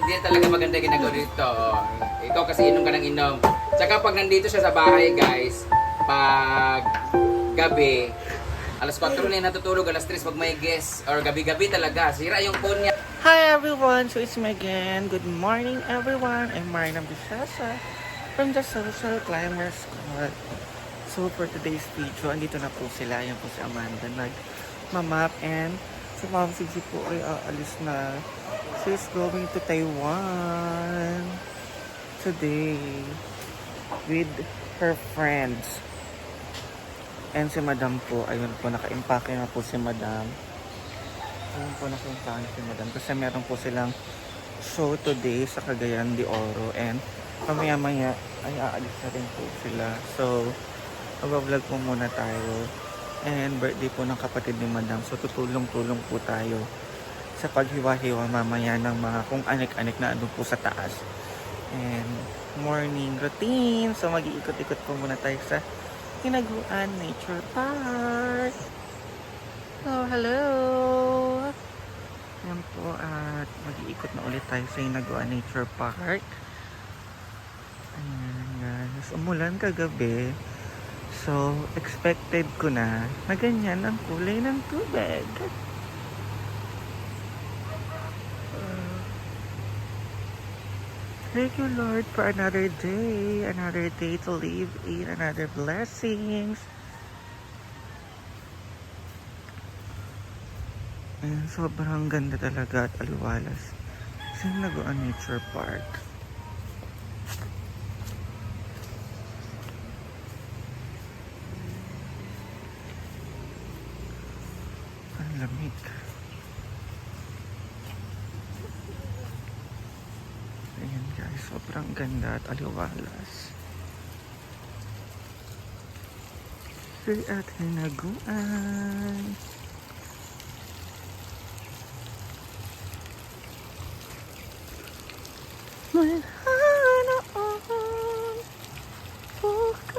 Hindi talaga maganda ginagawa dito. Ikaw kasi inom ka ng inom. Tsaka pag nandito siya sa bahay, guys, pag gabi, alas 4 na yung natutulog, alas 3 pag may guest, or gabi-gabi talaga, sira yung phone niya. Hi everyone! So it's me again. Good morning everyone. I'm Marinam Bisasa from the Social Climber Squad. So for today's video, andito na po sila. Yan po si Amanda nag-map and si Ma'am Sisi po ay aalis na. She's going to Taiwan today with her friends. And si Madam po, ayun po, naka-impake na po si Madam. Ayun po nakimpahan si Madam kasi meron po silang show today sa Cagayan de Oro and mamaya-maya ay aalis na rin po sila. So, mag-vlog po muna tayo and birthday po ng kapatid ni Madam. So, tutulong-tulong po tayo sa paghiwa-hiwa mamaya ng mga kung anik-anik na ano po sa taas. And morning routine. So, mag-iikot-ikot po muna tayo sa Hinaguan Nature Park. Oh, hello! Yan po at mag-iikot na ulit tayo sa Hinaguan Nature Park. Ayan guys, umulan kagabi. So, expected ko na ganyan ang kulay ng tubig. Thank you Lord for another day to live in, another blessings. Ayan, sobrang ganda talaga at aliwalas sa Hinaguan Nature Park. Ang lamig. Ayan guys, sobrang ganda at aliwalas. At Hinaguan. May hanaon bukas.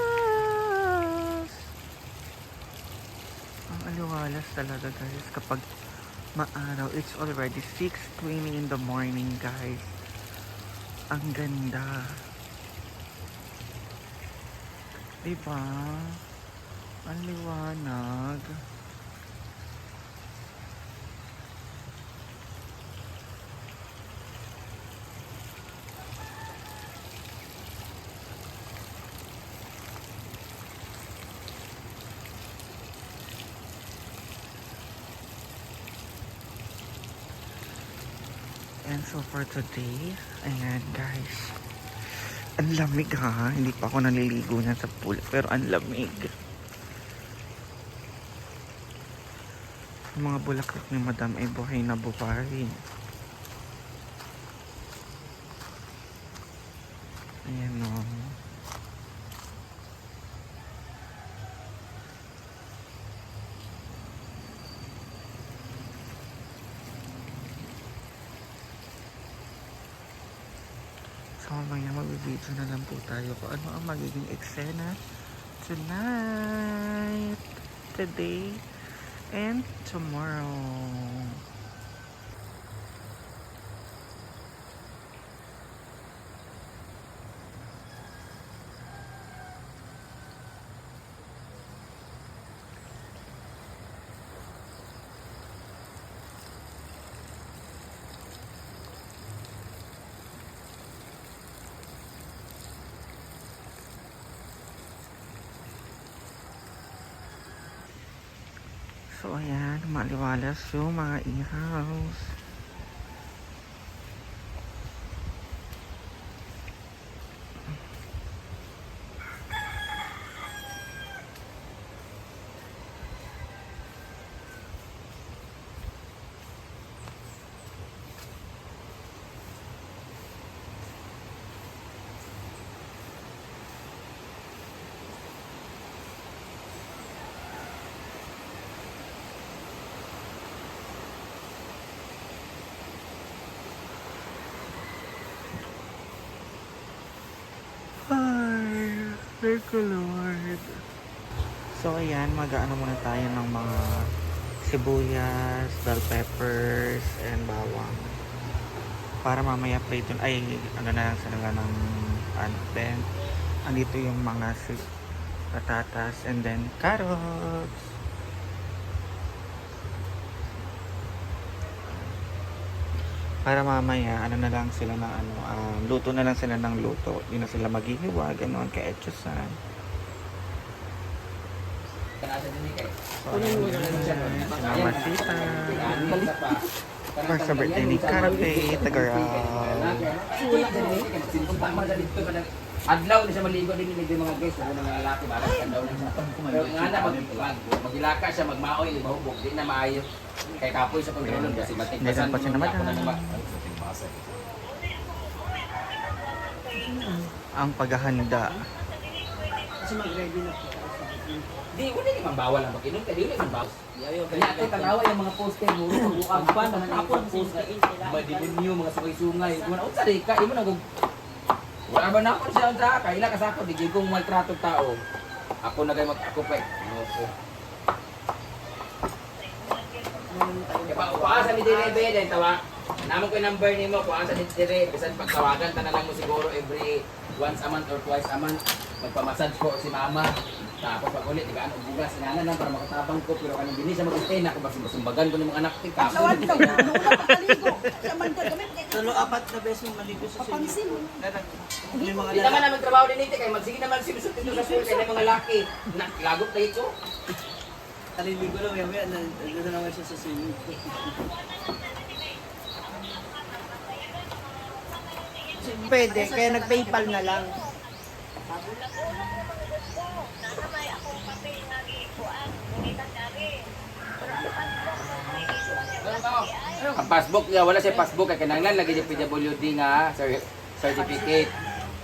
Ang aliwalas talaga guys kapag maaraw. It's already 6:20 in the morning guys. Ang ganda. Diba? Ang liwanag. And so for today, ayan guys, ang lamig ha, hindi pa ako naliligo na sa pool, pero ang lamig. Yung mga bulaklak ni Madam ay buhay na buhay. Ayan o. So, mamaya mag-video na lang po tayo kung ano ang magiging eksena tonight, today, and tomorrow. So, ayan, maliwalas yung mga ihaws. Thank you, Lord. So, ayan, mag-ano muna tayo ng mga sibuyas, bell peppers, and bawang. para mamaya prito ay ano na lang sila ng ano. Then andito yung mga sweet patatas and then carrots. Para mamaya ano na lang sila ng ano, luto na lang sila ng luto. Hindi na sila maghihiwa, ganoon kay Etchusan. Mama Sita. For sa birthday ni Karape, Tagaraw. Adlaw na siya maligo din yung mga guys, lalo ng mga lalaki, parang kandaw na siya. Pero nga na, magilaka siya, magmaoy, mahubog, di na maayo. Kay kapoy sa kontrolon kasi matigpasan pa siya naman. Ang paghahanda. Kasi mag-ready na po. Di, wala naman bawal ang mag-inom, kaya di naman bawal. Kaya ito, tanawa yung mga poster mo, ang pan, ang tapon, poster, madimonyo, mga sungay-sungay. Kung ano, sa rika, imo na kung wala ba na ako siya ang traka, ila ka sa ako, di kong maltrato tao. Ako na kayo mag-akupay. Kaya pa, kuasa ni Dire Beden, tawa. Naman ko yung number ni mo, kuasa ni Dire, bisan pagtawagan, lang mo siguro every once a month or twice a month. Magpamassage ko si mama. Tapos pag ulit, diba, ano, bugas, sinana lang para makatabang ko. Pero kanang bini siya mag-stay na, kung basumbagan ko ng mga anak. Lawan daw, nuula pagkaligo. Saman ka kami. Tulo, 4 na beses yung maligo sa Papansin mo. May mga Hindi naman naman trabaho din ito, kaya magsige naman sinusot dito sa school, kaya mga laki. Lagot na ito. naliligo lang, yamaya, nandun naman siya sa swimming pool. Pwede, kaya nag-PayPal na lang. Ang passbook niya, wala siya passbook, kaya kinanglan lagi yung PWD nga, certificate.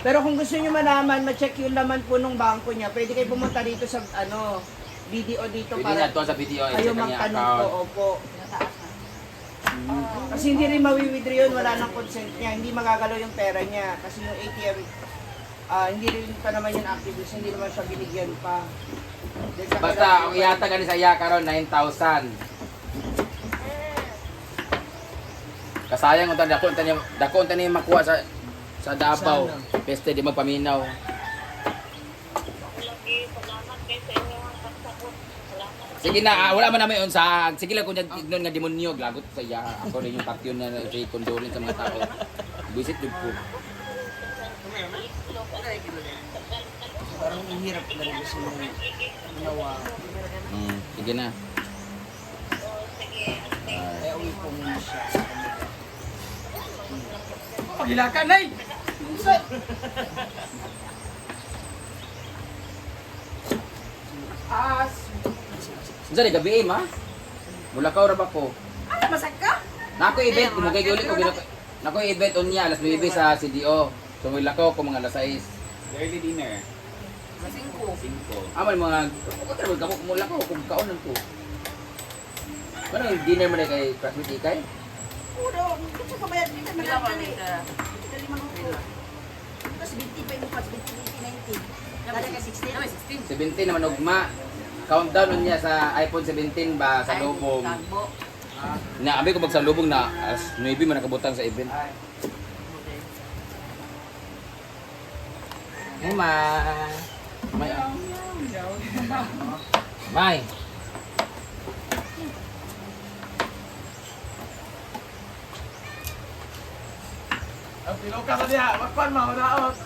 Pero kung gusto niyo malaman, ma-check yung laman po ng bangko niya, pwede kayo pumunta dito sa video dito Pwede na para to sa video, kayo sa kanya magtanong po. account. Opo. Kasi hindi rin mawi-withdraw yun, wala nang consent niya, hindi magagalaw yung pera niya. Kasi yung ATM, hindi rin pa naman yun active, kasi hindi naman siya binigyan pa. Basta, ang iyata ka ni sa iya karon 9,000. Kasayang unta dako unta niya makuha sa Davao. Peste di magpaminaw. Sige na, wala man namin unsa. Sige lang kung ignon nga demonyo, lagot sa iya. Ako rin yung patyon na kay condolence sa mga tao. Visit jud ko. Parang hirap na rin gusto mong nawa. Sige na. Kaya uwi po muna siya sa kanila. Pagilakan nay. Unsa ni gabi ma? Mulakaw ra ba ko? Ano, masak ka? Nako event, mugay ulit ko nako event unya alas 9 sa CDO. So mulakaw ko mga alas 6. Early dinner. Alas 5. Aman mga ko kamo mulakaw kung kaonan ko. Ano yung dinner mo na kay Classmate Ikay? Puro, gusto ka ba yan? Hindi naman natin eh. Dali manuto. Tapos 20 pa yung pas, 20, 19. Dali ka 16. 17 naman ugma. Countdown niya sa iPhone 17 ba sa lubong. Na abi ko mag sa lubong na as 9 man nakabutang sa event. Hey ma. May. Pilok ka niya, magpan mahunaot.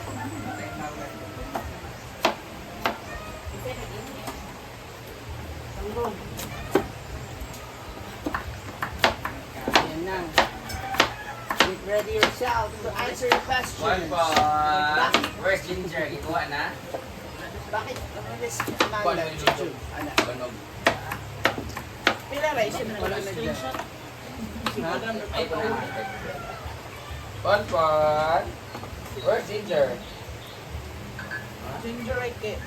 Ayan na. Get ready yourself to answer your questions. Where's Ginger? Ikuha na. Bakit? Alis, Kuha na Amanda, yung Chuchu. luto. Ano? Banog. Pila rice yun na Wala na screenshot. Ay, ito na. Pon. Where's Ginger? Ginger right kay.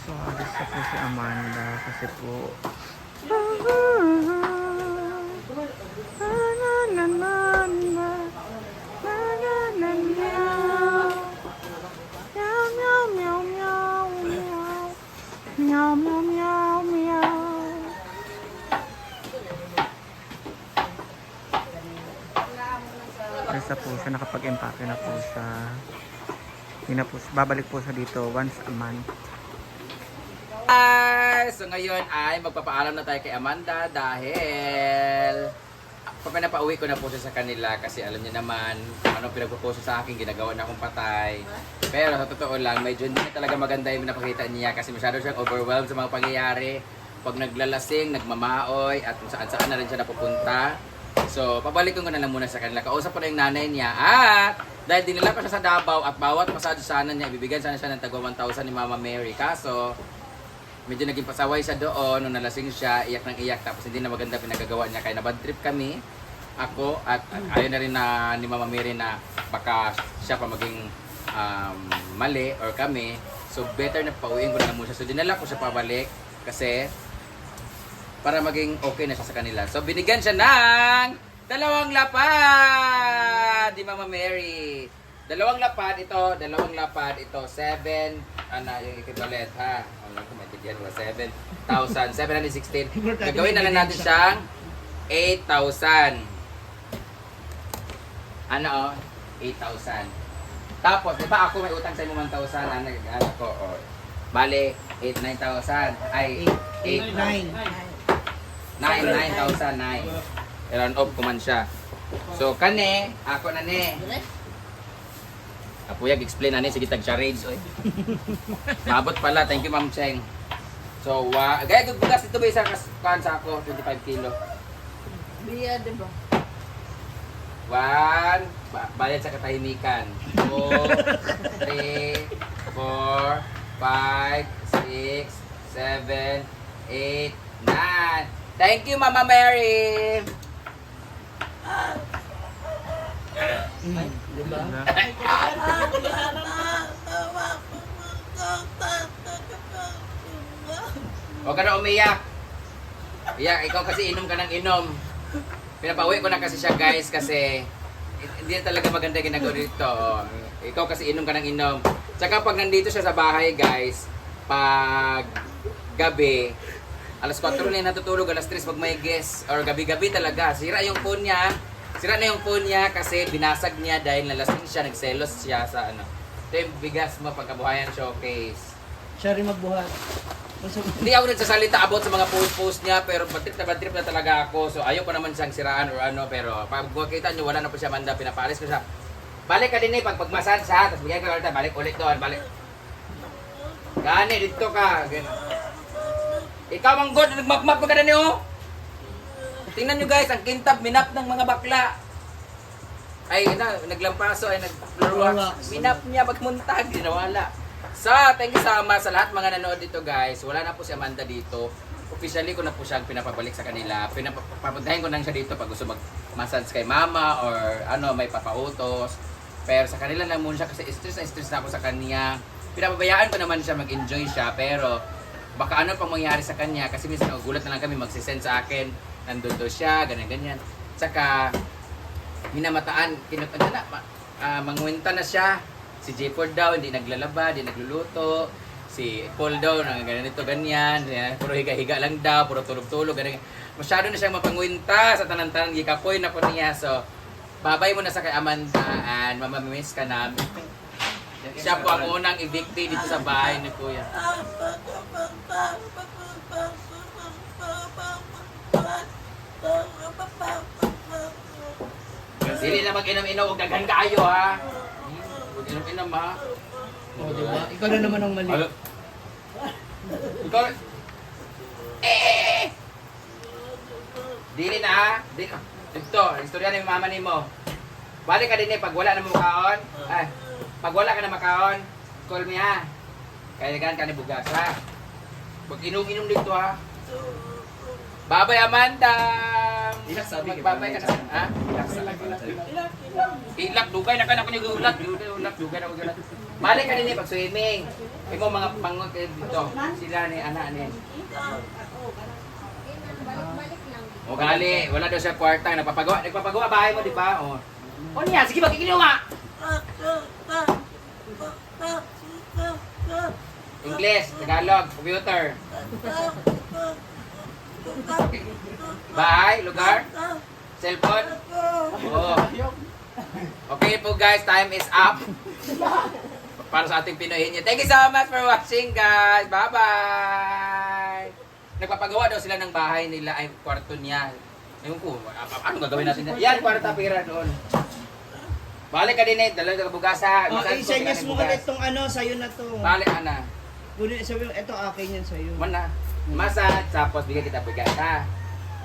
So, alis na po si Amanda kasi po na po siya, nakapag-empake na po siya. Hindi na po, babalik po siya dito once a month. So ngayon ay magpapaalam na tayo kay Amanda dahil pinapauwi ko na po siya sa kanila kasi alam niya naman kung anong pinagpo-post sa akin, ginagawa na akong patay. Pero sa totoo lang, medyo hindi talaga maganda yung pinapakita niya kasi masyado siyang overwhelmed sa mga pangyayari. Pag naglalasing, nagmamaoy at kung saan-saan na rin siya napupunta. So, pabalik ko na lang muna sa kanila. Kausap ko na yung nanay niya at dahil dinala ko siya sa Davao at bawat massage sana niya, ibibigyan sana siya ng tagwa 1,000 ni Mama Mary. Kaso, medyo naging pasaway siya doon nung nalasing siya, iyak ng iyak tapos hindi na maganda pinagagawa niya. Kaya nabad trip kami, ako at ayun na rin na ni Mama Mary na baka siya pa maging mali or kami. So better na pauwiin ko na lang muna siya. So dinala ko siya pabalik kasi para maging okay na siya sa kanila. So binigyan siya ng 2 lapad di Mama Mary. 2 lapad ito, 7, yung equivalent ha. Ano ko maintindihan mo, 7,716. Gagawin na lang natin siyang 8,000. Ano 8,000. Tapos, di ba ako may utang sa inyo 1,000, ano ko, bale, 9,000. Ay, 9,009. Ilan off ko man siya. So, kane, ako na ne. Apuyag, explain na ni, sige tag-charades. Mabot pala, thank you Ma'am Cheng. So, gaya bugas ito ba isang kan sa ako, 25 kilo. Biya, di ba? 1, bayad sa katahimikan. 2, 3, 4, 5, 6, 7, 8, 9. Thank you Mama Mary! Diba? Huwag ka na umiyak. Iyak, ikaw kasi inom ka ng inom. Pinapauwi ko na kasi siya guys kasi hindi talaga maganda ginagawa dito. Ikaw kasi inom ka ng inom. Tsaka pag nandito siya sa bahay guys, pag gabi, alas 4 na yung natutulog, alas 3 pag may guest, or gabi-gabi talaga, sira yung phone niya. Sira na yung phone niya kasi binasag niya dahil nalasing siya, nagselos siya sa ano. Ito yung bigas mo pagkabuhayan showcase. Siya rin magbuhat. Hindi ako nagsasalita about sa mga post niya pero bad trip na talaga ako. So ayoko naman siyang siraan or ano pero pag makita niyo wala na po siya Amanda, pinapaalis ko siya. Balik ka din eh pag pagmasan siya, tapos bigyan ko ulit, balik ulit doon, balik. Gani dito ka. Ikaw ang god, nagmap-map ka na niyo. Tingnan niyo guys, ang kintab minap ng mga bakla. Ay, naglampaso ay nag-wax. Minap niya pagmuntag, dinawala. So, thank you so much sa lahat mga nanood dito guys. Wala na po si Amanda dito. Officially ko na po siya pinapabalik sa kanila. Papuntahin ko lang siya dito pag gusto mag-massage kay mama or ano, may papautos. Pero sa kanila lang muna siya kasi stress na ako sa kanya. Pinapabayaan ko naman siya, mag-enjoy siya. Pero baka ano pang mangyari sa kanya kasi minsan gulat na lang kami magsisend sa akin. Nandun doon siya, ganyan-ganyan. Tsaka, minamataan, mangwenta na siya. Si J4 daw, hindi naglalaba, hindi nagluluto. Si Paul daw, ganito, ganyan. Puro higa-higa lang daw, puro tulog-tulog, ganyan. Masyado na siyang mapangwinta sa tanan-tanan. Gikapoy na po niya. So, babay mo na sa kay Amanda and mamamiss ka namin. Siya po ang unang evictee dito sa bahay ni Kuya. Dili na mag-inom-inom, huwag daghan kayo ha. Huwag inom-inom ha. Oh, diba? Ikaw na naman ang mali. Alo. Ikaw. Dili na ha. Dito, istorya ni mama ni mo. Balik ka din eh, pag wala na makaon. Ay, pag wala ka na makaon, call me ha. Kaya gan ka ni bugas ha. Huwag inom-inom dito ha. Babay Amanda! Ilak sabi kay Magbabay ka na. Ha? Ilak, dugay na ka na kung yung ulak. Dugay na kung ulak. Balik ka din eh pag swimming. Imo mga pangot dito. Sila ni anak ni. O gali, wala daw siya kwarta. Nagpapagawa bahay mo, di ba? O niya, sige magkikinaw nga! English, Tagalog, computer. Bahay, lugar, cellphone. Oo. Okay po guys, time is up. Para sa ating Pinoy niya. Thank you so much for watching guys. Bye-bye. Nagpapagawa daw sila ng bahay nila ay kwarto niya. Ewan ko, ano gagawin natin? Yan, kwarta pira doon. Balik ka din eh, dalawa ka bugasa. Oh, isenyas mo ulit tong ano, sa'yo na to. Balik, ana. Kunin, sabi mo, ito akin yan sa'yo. Mana. Massage, tapos bigyan kita bigas ha.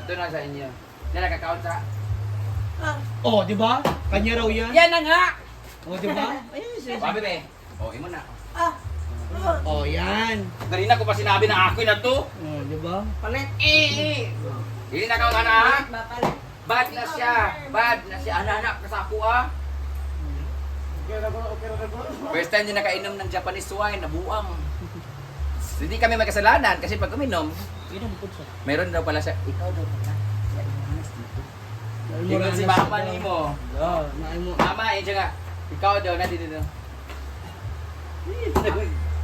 Ito na sa inyo. Yan, nakaka-count sa... Oh, di ba? Kanya raw yan. Yan na nga! Oh, di ba? Ayun, sa'yo. Babi be. O, imo na. Oh, yan. Kanina ko pa sinabi na akin na to. Oh, di ba? Palit. Hindi na count na ha. Bad na siya. Bad na siya. Anak-anak, kasako ah. First time din nakainom ng Japanese wine, nabuang. Hindi kami magkasalanan kasi pag uminom, meron daw pala siya, ikaw daw pala. Tingnan si Papa ni mo. Oh, naay mo. Mama, eh, nga. Ikaw daw, na dito.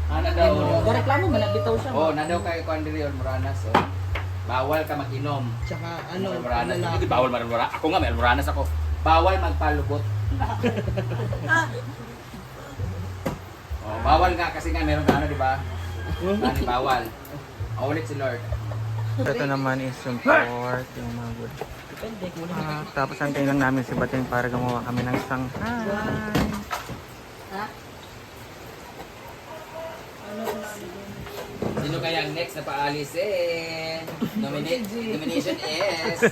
Ano daw? Reklamo ba bitaw siya? Oh, nadaw kay Quandriol Moranas. Oh. Bawal ka mag-inom. Tsaka ano, Moranas. lalaki. Hindi bawal Moranas. Ako nga, may Moranas ako. Bawal magpalubot. Oh, bawal nga kasi nga meron ka ano, di ba? Ano, bawal. Ulit si Lord. Ito naman is yung pork, yung mga good. Tapos antayin lang namin si Bating para gumawa kami ng Shanghai. Sino kaya ang next na paalisin? Nomination is...